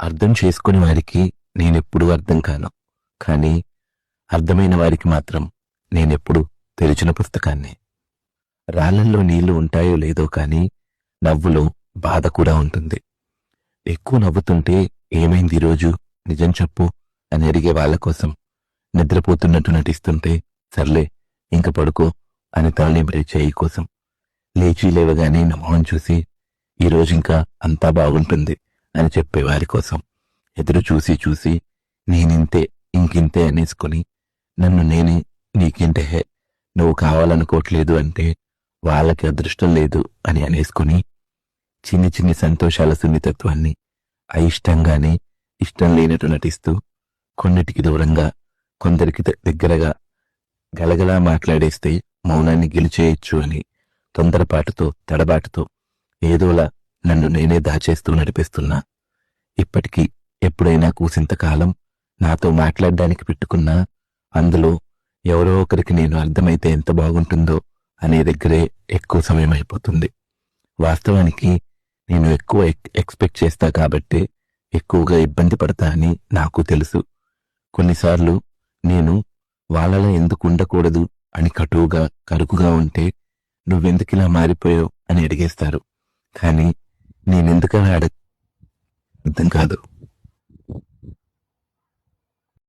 అర్థం చేసుకుని వారికి నేనెప్పుడూ అర్థం కాను. కానీ అర్థమైన వారికి మాత్రం నేనెప్పుడు తెరిచిన పుస్తకాన్నే. రాళ్ళల్లో నీళ్లు ఉంటాయో లేదో కానీ నవ్వులో బాధ కూడా ఉంటుంది. ఎక్కువ నవ్వుతుంటే ఏమైంది ఈరోజు నిజం చెప్పు అని అడిగే వాళ్ళ కోసం, నిద్రపోతున్నట్టు నటిస్తుంటే సర్లే ఇంక పడుకో అని తలనిమిరే చేయి కోసం, లేచి లేవగానే నా మొహం చూసి ఈరోజు ఇంకా అంతా బాగుంటుంది అని చెప్పేవారి కోసం ఎదురు చూసి చూసి నేనింతే ఇంకింతే అనేసుకుని నన్ను నేనే నీకింతే నువ్వు కావాలనుకోవట్లేదు అంటే వాళ్ళకి అదృష్టం లేదు అని అనేసుకుని చిన్ని చిన్ని సంతోషాల సున్నితత్వాన్ని అయిష్టంగానే ఇష్టం లేనట్టు నటిస్తూ కొన్నిటికి దూరంగా కొందరికి దగ్గరగా గలగలా మాట్లాడేస్తే మౌనాన్ని గెలిచేయచ్చు అని తొందరపాటుతో తడబాటుతో ఏదోలా నన్ను నేనే దాచేస్తూ నడిపిస్తున్నా. ఇప్పటికీ ఎప్పుడైనా కూసింతకాలం నాతో మాట్లాడడానికి పెట్టుకున్నా అందులో ఎవరో ఒకరికి నేను అర్థమైతే ఎంత బాగుంటుందో అనే దగ్గరే ఎక్కువ సమయం అయిపోతుంది. వాస్తవానికి నేను ఎక్కువ ఎక్స్పెక్ట్ చేస్తా కాబట్టి ఎక్కువగా ఇబ్బంది పడతా అని నాకు తెలుసు. కొన్నిసార్లు నేను వాళ్ళలా ఎందుకు ఉండకూడదు అని కటువుగా కరుకుగా ఉంటే నువ్వెందుకిలా మారిపోయావు అని అడిగేస్తారు. కానీ నేనెందుకలా అర్థం కాదు.